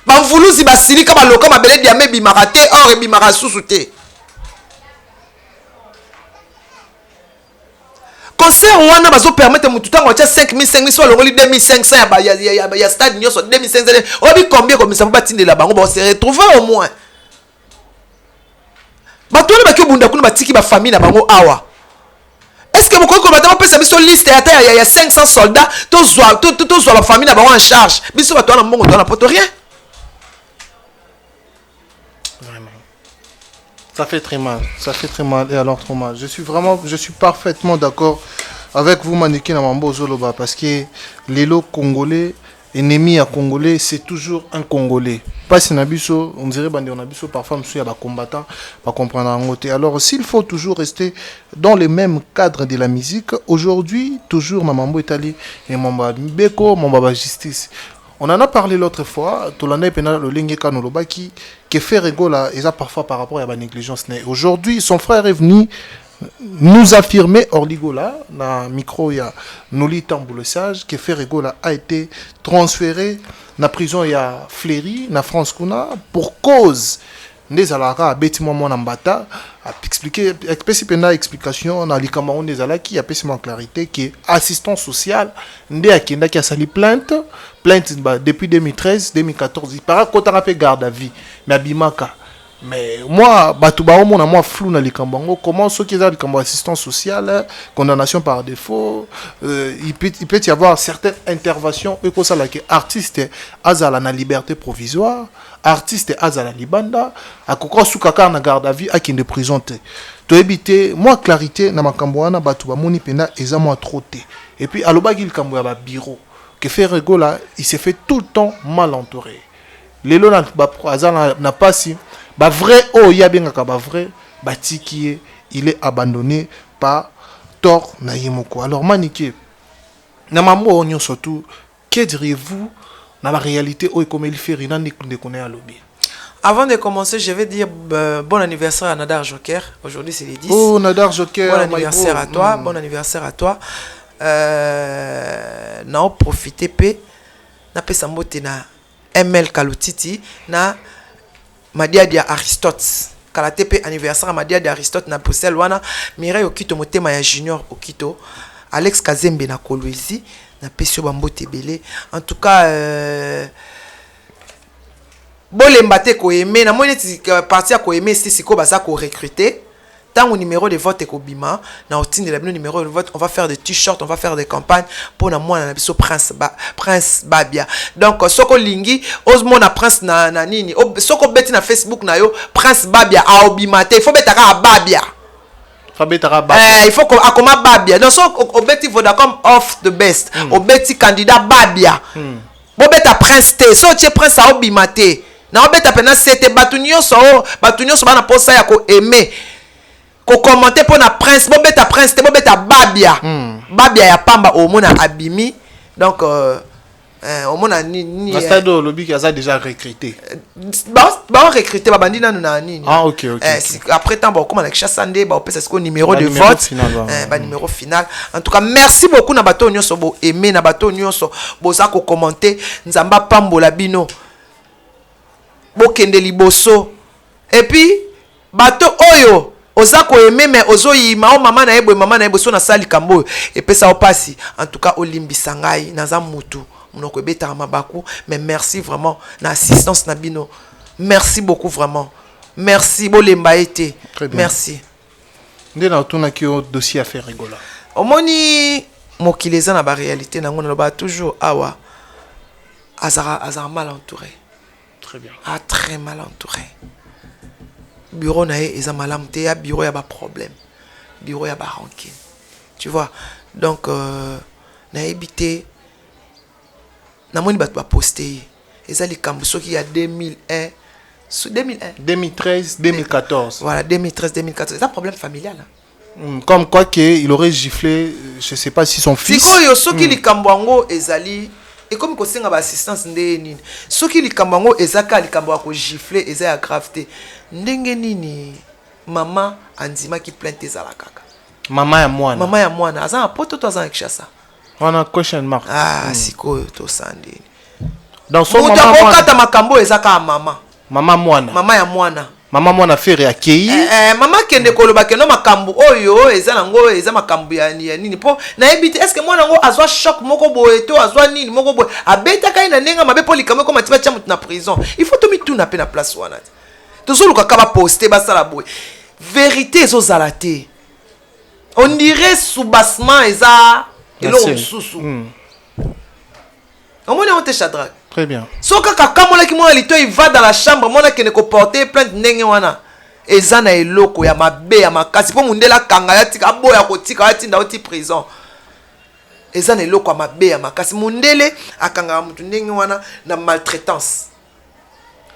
bamvuluzi basilika baloka mabele diamant bimaka te or ebimaka susu te concert wana bazo permettre mutu tango atia 5000 so longoli 2500 ya stade nyonso 2500 obi combien comme ça batindela bango ba se retrouver au moins bato na bakibunda kuna batiki ba famille na bango awa est-ce que beaucoup de gens peuvent faire liste il y a 500 soldats tous la famille là en charge biso bato na mbongo na poto rien vraiment ça fait très mal et alors trop mal je suis parfaitement d'accord avec vous Maniki na Mambo Zoloba parce que l'élo congolais ennemi à congolais c'est toujours un congolais pas si nabiso on dirait bande on abiso parfois monsieur ya ba combattant pas comprendre en côté alors s'il faut toujours rester dans le même cadre de la musique aujourd'hui toujours Mambo Italie et Mamba Beko Mamba Justice on en a parlé l'autre fois tolana pena le lingue kanoloba qui fait rigola et ça parfois par rapport à la négligence aujourd'hui son frère est venu nous affirmer Orligola na micro ya Noli Tamboule Sage que Ferregola a été transféré na prison ya Fléry na France kuna pour cause des alara bêtement mon ambata a expliqué explication na likamaron des ala qui a pèsement clarité qui est assistant social ndé akenda qui a sali plainte depuis 2013 2014 il para kota pe garde à vie mais abimaka. Mais moi, Batouba, moi flou na likambango. Comment ceux qui ont likambo assistance sociale, condamnation par défaut, il peut y avoir certaines interventions. Et comme ça là, que artiste azala na liberté provisoire, artiste azala libanda, à quoi soukaka na garde à vie, à qui ne présenté. To éviter, moi clarité na makamboana Batouba moni pena eza moi trotté. Et puis alobagi likambo ya ba bureau que fait Regola, il s'est fait tout le temps mal entouré. Lelo n'a pas si ba vrai oh ya bengaka ba vrai batiki il est abandonné par Thor na Yemoko. Alors Maniki na mambo onyo surtout que diriez-vous dans la réalité où comme il fait rien de connaître à lobby. Avant de commencer, je vais dire bon anniversaire à Nadar Joker. Aujourd'hui c'est les 10. Oh Nadar Joker, bon anniversaire à toi, bon anniversaire à toi. Na profiter pe na pesa mbote na ML Kalotiti na Madiadi Aristote kala tepe anniversaire Madiadi Aristote na Bruxelles wana Mireille Okito motema ya Junior Okito Alex Kazembe na Kolwezi na pesio bambote belé en tout cas bolemba te ko aimer na moni parti ko aimer si siko baza ko recruter tant au numéro de vote ko bima na otine la numéro de vote on va faire des t-shirts on va faire des campagnes pour na moi na biso Prince Babia donc soko lingi osmo na Prince na nini soko beti na Facebook na yo Prince Babia a obima te il faut betaka Babia il faut qu'on akoma Babia donc soko obeti Vodacom off the best obeti candidat Babia bo beta Prince te so tie Prince a obima te na obeta pena c'était batunyo so bana posa ya ko aimer ko commenter pour na Prince bobeta Prince te bobeta Babia Babia ya pamba au mona abimi donc au mona ni stade lobby qui a déjà recruté ba recruter ba bandina na nini ok après temps ba comme avec chassande ba opesa ce numéro de vote ba numéro final en tout cas merci beaucoup na bato nyonso bo aimer na bato nyonso boza ko commenter nzamba pambola bino bokende liboso et puis bato oyo ozako aimé mais ozoyima o mama na yebo mama na yebo so na sali kambo et puis ça opasi en tout cas olimbisa ngai naza mutu munoko ebeta mabaku mais merci vraiment na assistance na bino merci beaucoup vraiment merci bolemba été merci ndena otuna ki o dossier à faire rigola omoni mokili eza na ba réalité nango na ba toujours awa azara mal entouré. Très bien. Ah, très mal entouré. Bureau na eza malamu te, ya bureau ya ba problème. Bureau ya ba rancune. Tu vois. Donc na ebité na moni ba poster. Eza likambo soki ya 2001 2013 2014. Voilà, 2013 2014. C'est un problème familial. Comme quoi qu'il aurait giflé, je sais pas si son fils. Sikoyo soki likambo ango ezali et comme ko senga ba assistance ndenge nini. Soki likambo ango ezaka likambo ko gifler eza ya gravité. Ndenge nini mama andima ki plainte ezala kaka. Mama ya mwana. Mama ya mwana aza poto to aza Kinshasa. On a question mark. Ah sikoyo to sandini. Dans son moment okata makambo ezaka mama. Mama mwana. Mama ya mwana. Mama mwana fere akei. Mama kende koloba keno makambo oyo eza nango eza makambo ya nini po na ebite est-ce que mwana ngo azwa choc moko boye to azwa nini moko boye abeta kai na nenga mabe po likambo ko matiba cha mutu na prison il faut to mituna pe na place wana tozoluka kaba poster basala boye vérité ezo zalate on dirait soubassement eza elo mususu omone on te Shadrach. Très bien. Soka kakamola ki mwana lito il va dans la chambre mwana kene ko porter plainte ndenge wana ezana eloko ya mabe ya makasi po mundela kanga ya tika boya ko tika ya tinda oti prison ezana eloko ya mabe ya makasi mundele akanga mutu ndenge wana na maltraitance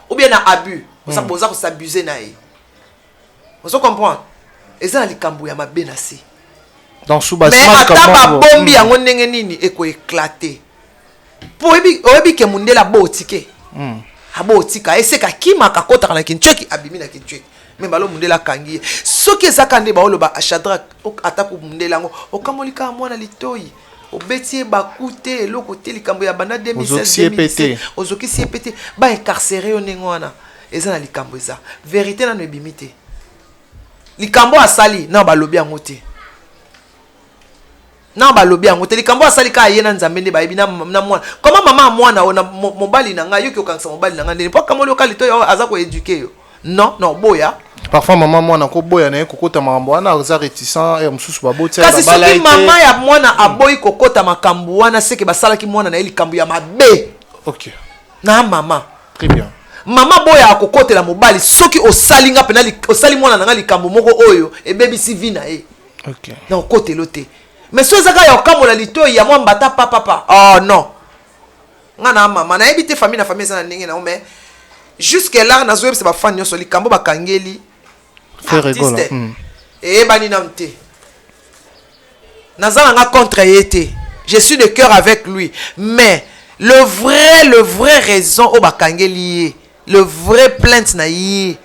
ou bien na abus ça posa ko s'abuser na ye on se comprend ezana likambo ya mabe na si dans soubassement mais ataba bombi yango ndenge nini eko éclater pour oyebi ke mundela botike abotika eseka kima kakota na kincheki abimi na kincheki mais balo mundela kangi soki ezaka nde baoloba Shadrach ataku mundela ngo okamolika mwana litoyi obeti bakute eloko te likambo ya bana 2016 ozoki si epete ba incarcéré yo ndenge wana eza na likambo eza vérité na no ebimi te likambo asali na balobi yango te na balobi yango te likambo asali ka yena nzambe nde bayebi na mwana comment mama mwana ona mobali na ngai yoki okangisa mobali na ngai ndeni po kamoli okali to yo aza ko éduquer yo non boya parfois mama mwana ko boya na kokota makambo wana aza réticent et mususu baboti kasi soki mama ya mwana aboyi kokota makambo wana seke basalaki mwana na likambo ya mabe. OK na mama très bien mama boya akokotela mobali soki osalinga penali osali mwana na ngai likambo moko oyo ebebisi vi na ye. OK na okotelo te mais so ezaka ya okamola litoyi ya mwa mbata papa oh non nga na mama na ebite famille na famille sana ndenge na mais jusque là na zoyebisa ba fan nyonso likambo bakangeli artiste bani na mte nazala nga contre yete je suis de cœur avec lui mais le vrai raison o bakangeli le vrai plainte na yi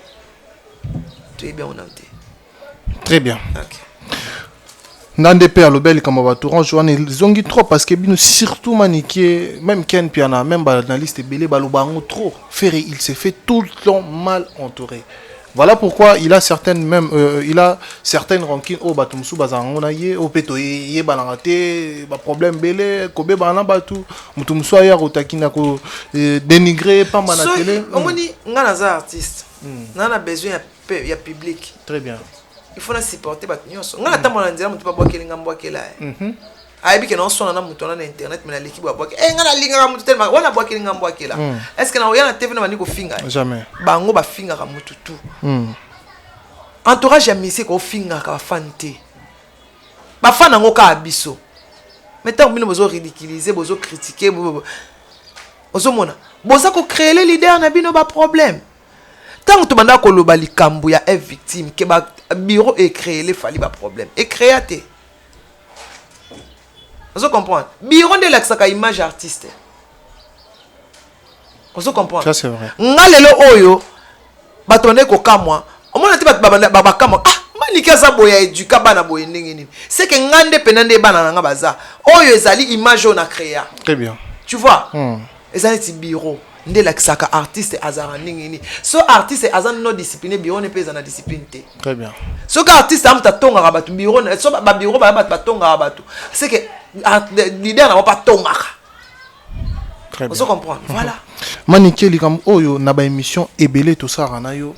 tu es bien on a mte très bien. OK Nande pe alobeli kama baturan joane zongi trop parce que bino surtout maniqué même Ken Piana même journaliste belé balobango trop ferré il s'est fait tout le temps mal entouré. Voilà pourquoi il a certaines rancunes au batumsu bazango na ye au peto ye balangate ba problème belé kobe bana batu mutumsu aya rotakina ko dénigrer pas na télé. Omoni ngana za artiste. Nana besoin ya public. Très bien. Il faut supporter bat nyonso ngana tamona nzela mutu babwakeli ngambwakela aibi ke non sona na mutu na internet mais na l'équipe babwake ngana linga mutu tellement wana bwakeli ngambwakela est-ce que na oyana TV na maniko finga jamais bango ba finga ka mutu tout entourage ya musique ko finga ka fante ba fana ngo ka abiso mais tant bino bozo ridiculiser bozo critiquer bozo mona boza ko créer les leaders na bino ba problème. Tant que tu m'as dit que likambo ya est victime, que ba bureau est créé, les fali ba problème. Et créaté. Vous comprenez? Bureau de l'exaka image artiste. Vous comprenez? Ça c'est vrai. Ngalelo oyo batonde ko kamwa. Omona ti ba kamwa. Ah, malika za boya eduka bana boye ndenge nini. C'est que ngande penande bana nga baza. Oyo ezali image on a créé. Très bien. Tu vois? Ezali ti bureau. nde lakisaka artiste azara ningini so artiste azan no discipliné bureau ne pesa na discipline te très bien so ka artiste amuta tonga batu bureau so ba bureau ba tonga batu c'est que leader na pas tongaka très bien on se comprend voilà manikeli comme oyo na ba émission ebele to sara na yo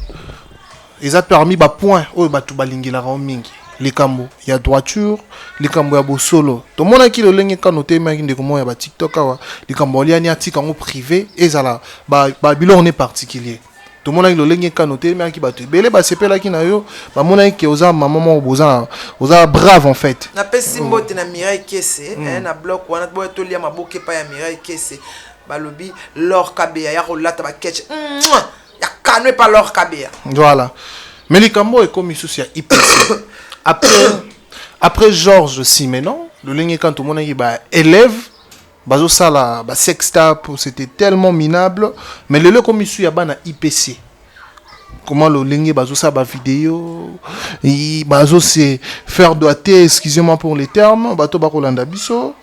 eza permis ba point oyo batu balingila ra mingi likambo ya droiture likambo ya bosolo to mona ki lolenge ka noter ma ndeko mo ya ba TikTok awa likambo liani atika ngo privé ezala ba bilon ne particulier to mona ki lolenge ka noter ma ki batu bele ba sepela ki na yo ba mona ki oza maman mo oza brave en fait na pesi mbote na Mireille Kesse na bloc wana boy to lia maboke pa ya Mireille Kesse balobi Lor Kabea ya rolata ba catch ya kanwe pa Lor Kabea voilà mais likambo e comme sous ya IPC après Georges Simenon, le ligne quand tout le monde est élève, bazo sala ba sextape, c'était tellement minable, mais le comme il y a bana IPC. Comment le ligne bazo sa ba vidéo, bazo c'est faire doigté, excusez-moi pour les termes, bato ba kolanda biso.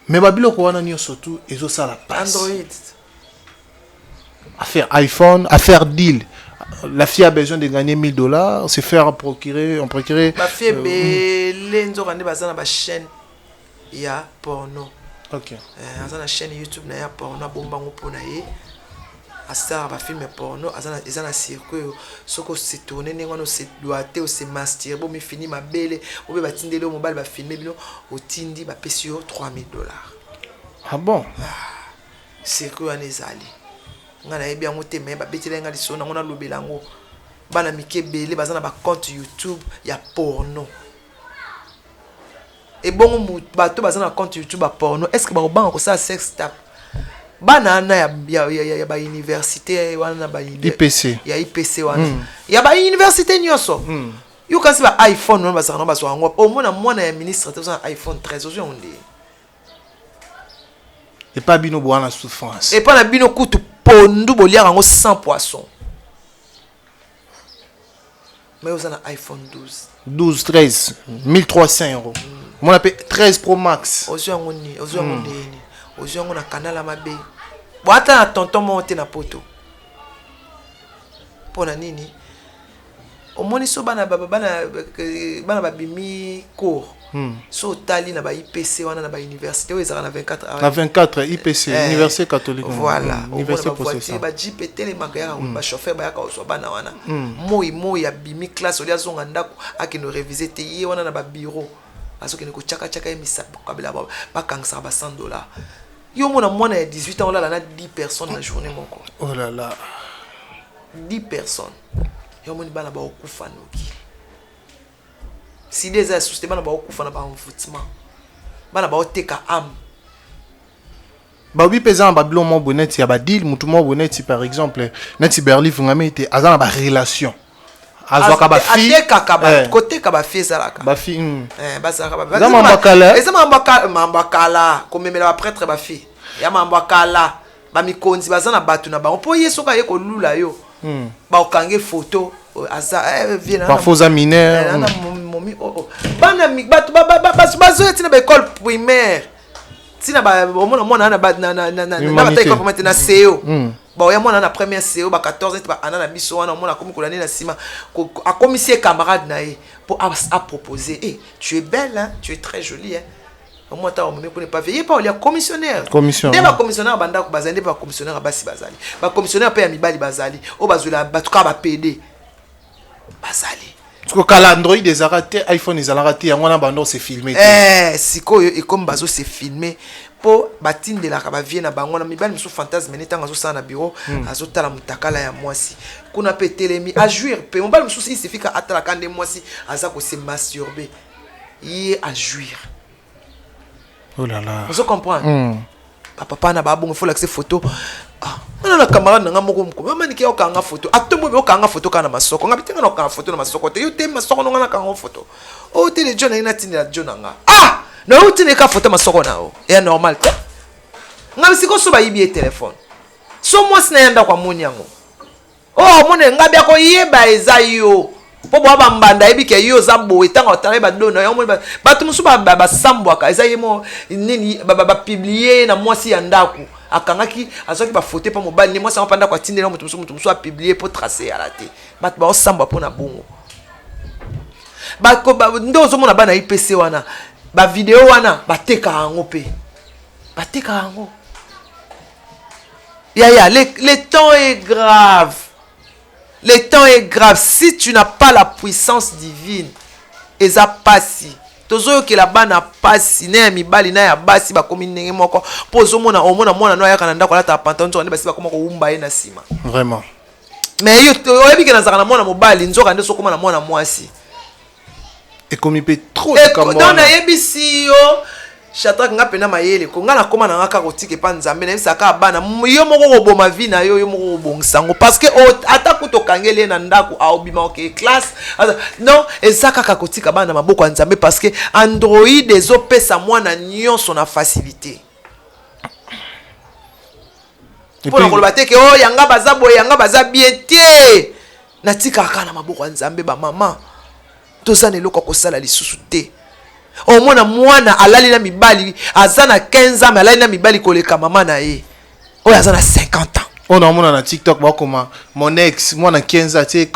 Mais babilo ko wana surtout ezo sala passe. Android. Affaire iPhone, affaire deal. La fille a besoin de gagner $1000, se faire procurer, on procurer. Ma fille l'enzo rende bazana ba chaîne ya porno. OK. Azana chaîne YouTube na ya porno bomba ngopona ye. Asa ba film porno azana circuit soko se tourner nengono se doité o se mastir bo mi fini ma belle o be batindele o mobile ba filmer bino o tindi ba pesio $3000. Ah bon? Circuit anezali. Ngana yebi yango te me ba betela nga liso na ngona lobela ngo bana mikebele bazana ba compte YouTube ya porno et bon bato bazana compte YouTube ba porno est-ce que ba obanga ko sa sex tap bana na ya ba université wana ba IPC ya IPC wana ya ba université nyoso you can see ba iPhone no bazana ba so ngo o mona ya ministre te so iPhone 13 ozo onde et pas bino boana souffrance et pas na bino kutu pondu bolia rango 100 poissons. Mais vous avez un iPhone 12, 13, 1300 €. Moi, on appelle 13 Pro Max. Vous avez un canal à ma baie. Vous avez un tonton monté na poto. Pour la nini. Au moins, ils bana bimi cours. So tali na ba IPC wana na ba université où ils na 24 na 24 IPC université catholique voilà université processeur ba JPT les magaya ba chauffeur ba yaka so bana wana moi ya bimi classe olia zonga ndako akino réviser te ye wana na ba bureau asoki ne ko chaka emisa kabila ba kangsa ba $100 yo mona ya 18 ans là na 10 personnes la journée moko oh là là 10 personnes yo moni bana ba okufa noki si des assistés bana ba okufa na ba envoûtement bana ba oteka am ba oui pesant ba bilon mo bonnet ya ba deal mutu mo bonnet par exemple neti berli vungame était azana ba relation azwaka ba fille ateka ba côté ka ba fille salaka ba fille ba salaka ba eza mambakala komemela ba prêtre ba fille ya mambakala ba mikonzi bazana batu na ba po yeso ka yeko lula yo ba okange photo asa viena parfois mineur bana batu bazo etina ba école primaire tina ba mona na ba na ta école primaire na CEO ba ya mona na première CEO ba 14 ba ana na biso wana mona komi kolani na sima a commissaire camarade na ye pour a proposer tu es belle hein tu es très jolie hein au moins ta on ne pas veiller pas il y a commissionnaire ba commissionnaire banda ko bazali ba commissionnaire basi bazali ba commissionnaire pe ya mibali bazali o bazula batuka ba PD bazali parce que Android des raté iPhone ils ont raté yango na bando c'est filmé sikoyo et comme bazo c'est filmé po batinde la ka ba vie na bango na mibali musu fantasme ne tanga zo sa na bureau azo tala mutakala ya mwasi kuna pe telemi a jouir pe mobali musu il suffit ka atala kande mwasi aza ko se masturber y a jouir. Oh là là. Vous comprenez? Papa na babongo faut l'accès photo. Ah, on a camarade nga moko mko. Mama ni ke okanga photo. Atombo be okanga photo kana masoko. Nga bitinga okanga photo na masoko. Te yote masoko nga na kanga photo. O te le jona ina tini la jona nga. Ah! Na yote ne ka photo masoko na o. Et normal. Nga bisiko so ba yibi téléphone. So moi sina yanda kwa moni yango. Oh, mone nga bia ko yeba eza yo. Po bo ba mbanda ebike yo zambo etanga otala ba dona yo ba tu musu ba sambwaka eza yemo nini ba publier na mwasi ya ndaku akangaki azoki ba photo pa mobali ni moi ça panda kwa tindela mutu musu a publier pour tracer à la té bat ba osamba pona bongo ba ko ndo zo mona bana IPC wana ba vidéo wana ba teka yango pe ba teka yango ya le temps est grave. Le temps est grave. Si tu n'as pas la puissance divine, eza pasi. Tozo ke la bana pasi na mibali na ya basi ba komi ndenge moko. Pozo mona omona mwana no ya kana ndako la ta pantalon to basi ba koma ko umba na sima. Vraiment. Mais yo oyebi ke na zaka na mwana mobali nzoka nde sokoma na mwana mwasi. Et comme il peut trop de kamona. Donc na yebisi yo Shadrach nga pena mayele ko nga na koma na ngaka kotike pa nzambe na bisaka bana yo moko ko boma vie na yo moko bongsango parce que ata kuto kangele na ndako a obima ok classe non ezaka ka kotika bana maboko nzambe parce que Android ezopesa mwana nyonso na facilité pour ko lobate ke oh yanga baza boye yanga baza bien tie na tika ka na maboko nzambe ba mama tozana eloko ko sala lisusu te. Omona mwana alali na mibali azana 15 ans mais alali na mibali koleka mama na ye oyo azana 50 ans. On a mona na TikTok ba koma mon ex moi na 15 ans tu sais.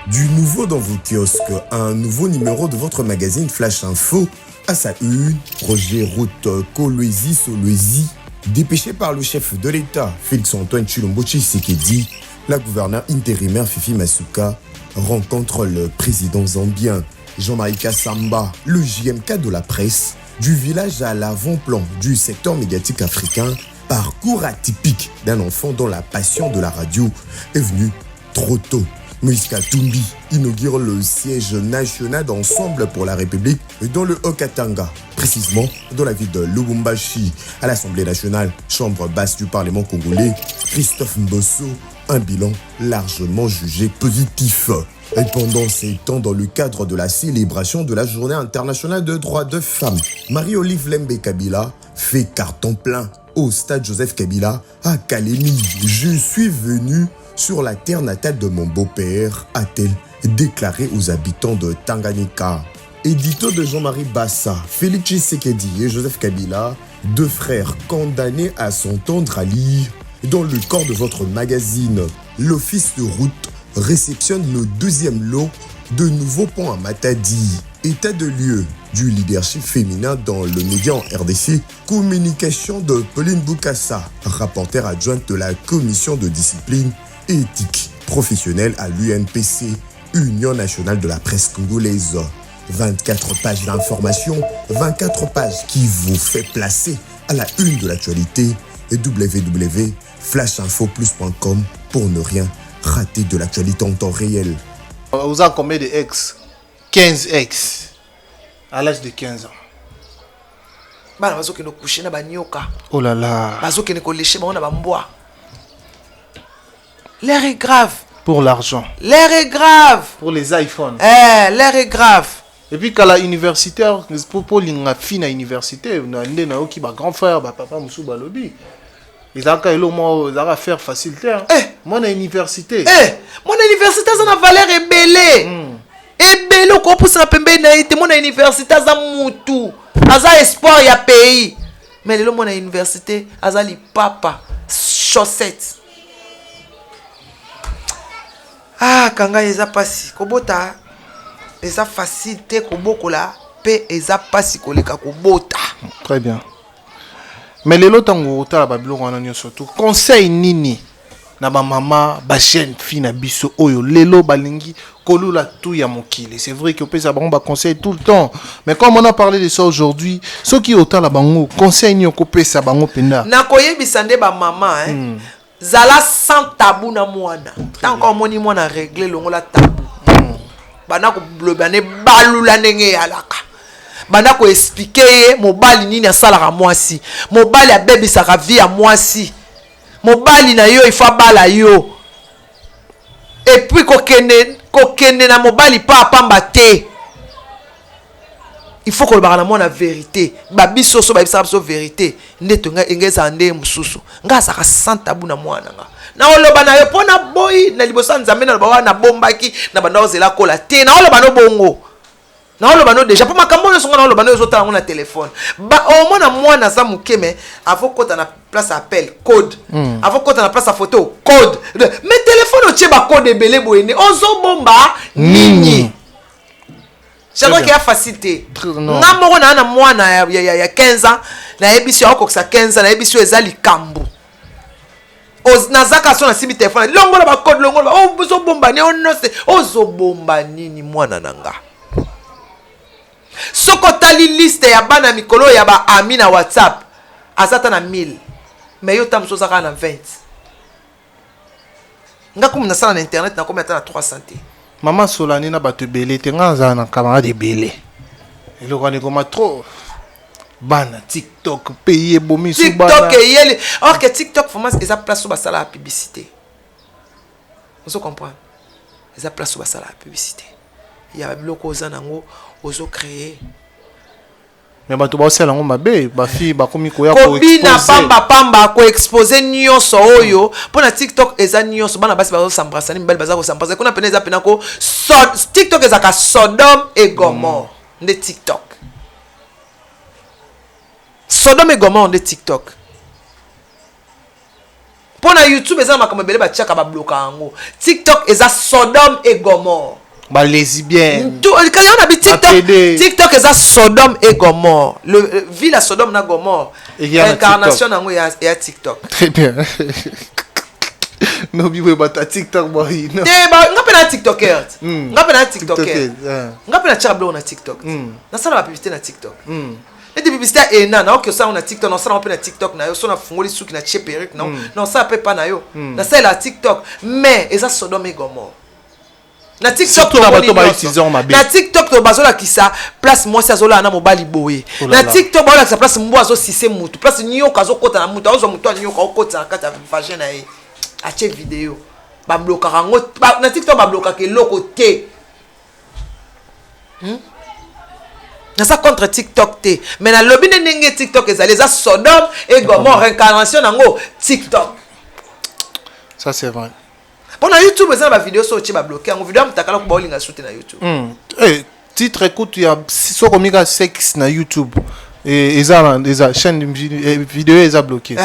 Du nouveau dans vos kiosques, un nouveau numéro de votre magazine Flash Info à sa une, Roger Route Kolwezi Solwezi, dépêché par le chef de l'État Félix-Antoine Tshilombo Tshisekedi, la gouverneure intérimaire Fifi Masuka rencontre le président zambien Jean-Marie Kassamba, le JMK de la presse, du village à l'avant-plan du secteur médiatique africain, parcours atypique d'un enfant dont la passion de la radio est venue trop tôt. Moïse Katumbi inaugure le siège national d'Ensemble pour la République dans le Haut-Katanga, précisément dans la ville de Lubumbashi, à l'Assemblée nationale, chambre basse du Parlement congolais. Christophe Mbosso, un bilan largement jugé positif. Et pendant ces temps, dans le cadre de la célébration de la Journée internationale de droits de femmes, Marie-Olive Lembe Kabila fait carton plein au stade Joseph Kabila à Kalemi. Je suis venu sur la terre natale de mon beau-père, a-t-elle déclaré aux habitants de Tanganyika. Édito de Jean-Marie Bassa, Félix Tshisekedi et Joseph Kabila, deux frères condamnés à s'entendre à lire dans le corps de votre magazine. L'office de route réceptionne le deuxième lot de nouveaux ponts à Matadi. État de lieu du leadership féminin dans le média en RDC. Communication de Pauline Boukassa, rapporteure adjointe de la commission de discipline et éthique professionnelle à l'UNPC, Union nationale de la presse congolaise. 24 pages d'information, 24 pages qui vous fait placer à la une de l'actualité et www.flashinfoplus.com pour ne rien rater de l'actualité en temps réel. Vous avez combien d'ex? 15 ex à l'âge de 15 ans. Oh là là. L'air est grave. Pour l'argent. L'air est grave. Pour les iPhones. L'air est grave. Et puis quand la universitaire, pour la fille à l'université, on a un grand frère, papa Moussou Balobi. Ils ont faire facilité. Moi, à l'université. Mon université, ça a valeur ébélée. Ébélé, on peut se rappeler, mon université, ça a moutou. Ça a espoir, il y a pays. Mais le mon université, ça a les papa, chaussettes. Ah, kanga eza pasi kobota eza facilité kobokola pe eza pasi koleka kobota. Très bien. Mais les lots tango otala babilo wana surtout conseil nini na ba mama ba jeune fille na biso oyo lelo balingi kolula tout ya mokili. C'est vrai que peut ça ba conseil tout le temps, mais comme on a parlé de ça aujourd'hui, ceux qui otala bango conseil ni okopesa bango pena na koyebisa nde ba mama zala sans tabou na mwana tant qu'on moni mwana régler longola tabou bana ko blobane balula ndenge alaka bana ko expliquer mobali nini asalaka mwasi mobali abebisaka vie ya mwasi mobali na yo ifa bala yo et puis kokende na mobali pa pamba te. Il faut que le barana la vérité. Babiso so babisa so vérité. Netonga engeza nde mususu. Nga saka sans tabou na mwana nga. Na oloba na yo pona boy na libosa nzambe na bawa na bombaki na banda ozela kola te na oloba no bongo. na oloba no déjà po makambo no songa na oloba no ezotala ngo na téléphone ba au moins na mwana za mukeme avant kota na place appel code avant kota na place photo code mais téléphone otie ba code ebele boyene ozobomba nini c'est que ya facilité nga moko na mwana ya 15 ans na yebiso ya okokisa 15 ans na yebiso ezali kambu nazaka so na sibi téléphone longola ba code longola ozobomba ni onose ozobomba nini mwana nanga soko tali liste ya bana mikolo ya ba ami na WhatsApp azata na 1000 mais yo tam so zaka na 20 nga comme na sala na internet na comme ata na 300 Maman Solani na bato belé te nga na camarade belé eloko ni koma trop bana TikTok payer bomi so bana TikTok yele or que TikTok format eza place so basala la publicité vous comprenez eza place so basala la publicité il y a biloko za nango ozo créer mais bato ba osala ngo mabe ba fi ba komi ko ya ko exposer pamba ko exposer nyonso oyo pona TikTok eza nyonso bana basi ba sambrasa ni mbele baza ko sambrasa kuna pena eza pena ko TikTok eza ka Sodome et Gomorrhe de TikTok Sodome et Gomorrhe de TikTok pona YouTube eza makambo belé ba tiaka ba bloka ngo TikTok eza Sodome et Gomorrhe ba lesbienne quand on habite TikTok est à Sodome et Gomorrhe le ville à Sodome na Gomorrhe incarnation nango ya TikTok très bien no biwe bata TikTok boy no ba ngapena TikToker ngapena TikToker ngapena chablo na TikTok na sala ba publicité na TikTok et de publicité ena na okyo ça on a TikTok na sala on na TikTok na yo so na fungoli suki na che perruque non ça peut pas na yo na ça la TikTok mais eza Sodome et Gomorrhe na TikTok na TikTok to bazola kisa place moi si azola na mobali boye na TikTok bazola kisa place mbo azo sise mutu place nyoka azo kota na mutu azo mutu nyoka okota na kati ya vagin na ye ache video ba bloka rango na TikTok ba bloka ke loko te na ça contre TikTok te mais na lobby ndenge TikTok ezali za Sodome et Gomorrhe réincarnation nango TikTok ça c'est vrai. Pour na YouTube, vous avez ma vidéo sur le bloqué. En vidéo, vous avez un lien sur YouTube. Titre écoute, il y a so comica sexe na YouTube et eza chaîne vidéo eza bloqué.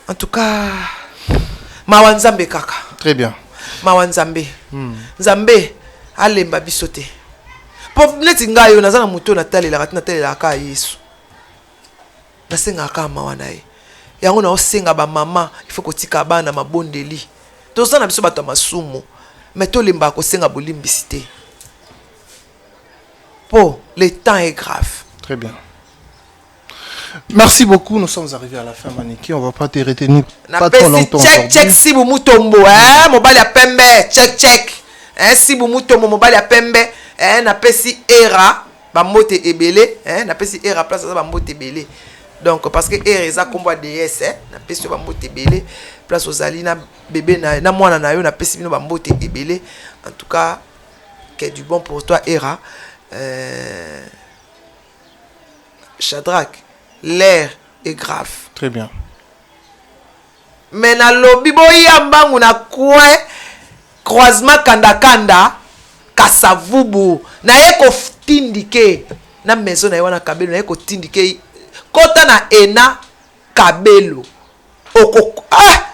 En tout cas, Mawanzambe kaka. Très bien. Mawanzambe. Nzambe alemba bisote. Pour neti ngayo nazana muto na tali la ka Yesu. Na senga ka mawanaye. Yango na osenga ba mama, il faut kotika bana mabondeli. Tozana biso bato masumu. Mais to lemba ko senga bolimbisité. Po, le temps est grave. Très bien. Merci beaucoup, nous sommes arrivés à la fin Maniki, on va pas te retenir pas trop longtemps. Check si bu mutombo mobali ya pembe, check. Si bu mutombo mobali ya pembe, na pesi era ba mote ebele, na pesi era place za ba mote ebele. Donc parce que Ereza combat DS na pesi ba mbote belé place aux ali na bébé na mwana na yo na pesi bino ba mbote belé en tout cas que du bon pour toi Era Shadrach l'air est grave très bien mais na lobby boya mbangu na coin croisement kanda kasavubu na yeko tindike na maison na yo na kabelo na yeko tindike kota na ena kabelo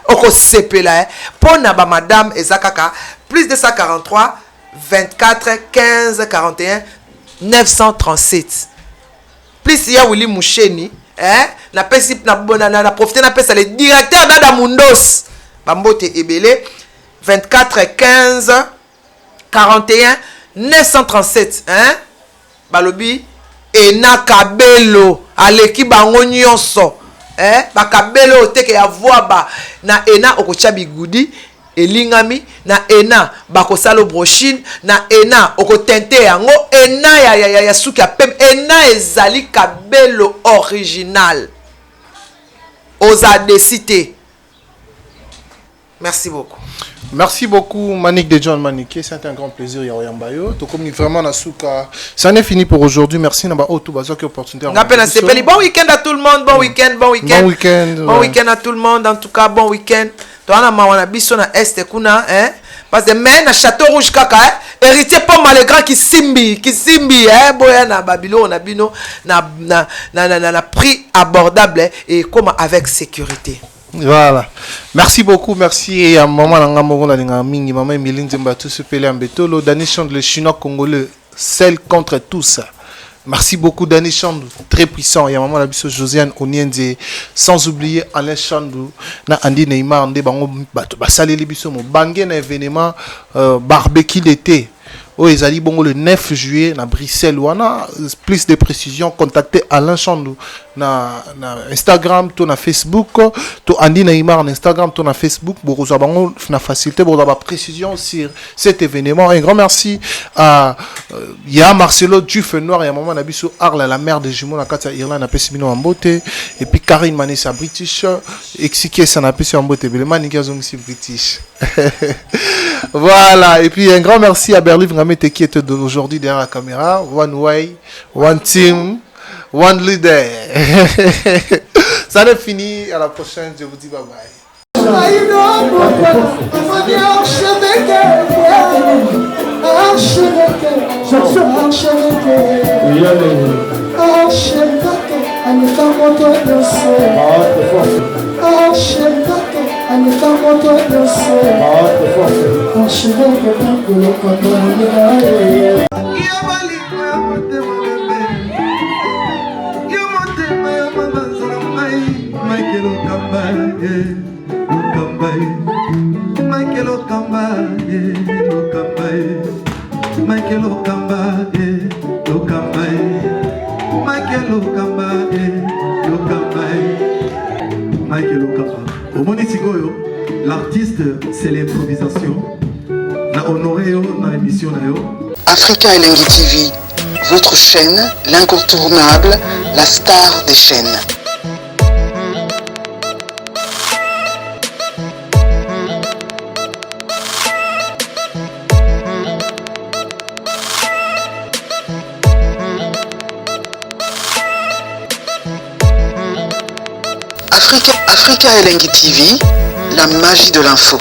oko sepela pona ba madame ezakaka plus 243 24 15 41 937 plus ya Willy Musheni na pesi na profiter na pesa le directeur d'Ada Mundos bambote ebele 24 15 41 937 balobi ena kabelo aleki bango nyonso ba kabelo teke ya voix na ena okocha bigudi elingami na ena bakosalo brochine na ena okotente yango ena ya suki ya pem ena ezali kabelo original oza décité. Merci beaucoup. Merci beaucoup Manik de John Maniké, c'est un grand plaisir Yaoyambayo. To comme vraiment na souka. Ça n'est fini pour aujourd'hui. Merci na ba otu bazo qui opportunité. Bon week-end à tout le monde, bon week-end à tout le monde en tout cas bon week-end. To ana mawana biso na est kuna parce que mais na château rouge kaka héritier pas malgrand qui simbi boya na Babylone na bino na prix abordable et comme avec sécurité. Voilà. Merci beaucoup, merci. Et à maman la mingi, maman Emiline Zemba, tout ce pelé en bétolo, Dani Chand, le chinois congolais, celle contre tous. Merci beaucoup, Dani Chandou, très puissant. Il y a maman la biso Josiane Onienze, sans oublier Alain Chandou, na Andy Neymar, Ndé Bango, Basale Libiso, mon bangé na événement barbecue d'été. Oh, ils allaient bon le 9 juillet à Bruxelles. Ou plus de précisions, contactez Alain Chandou na Instagram, na Facebook, to Andy Neymar na Instagram, na Facebook. Pour vous avoir une facilité, pour avoir précision sur cet événement. Un grand merci à Marcelo Dufenoir et à maman Nabiso Arla, la mère des jumeaux, la carte Irlande, à Pessimino en beauté. Et puis Karine Manessa British, Exiké Sanapé en beauté. Mais le Manigazong si British. Voilà. Et puis un grand merci à Berlin Ramete qui était aujourd'hui derrière la caméra. One way, one team, one leader. Ça n'est fini. À la prochaine. Je vous dis bye bye. L'artiste, c'est l'improvisation. Na honoré dans l'émission. Africa Elengi TV, votre chaîne, l'incontournable, la star des chaînes. Africa Elengi TV, la magie de l'info.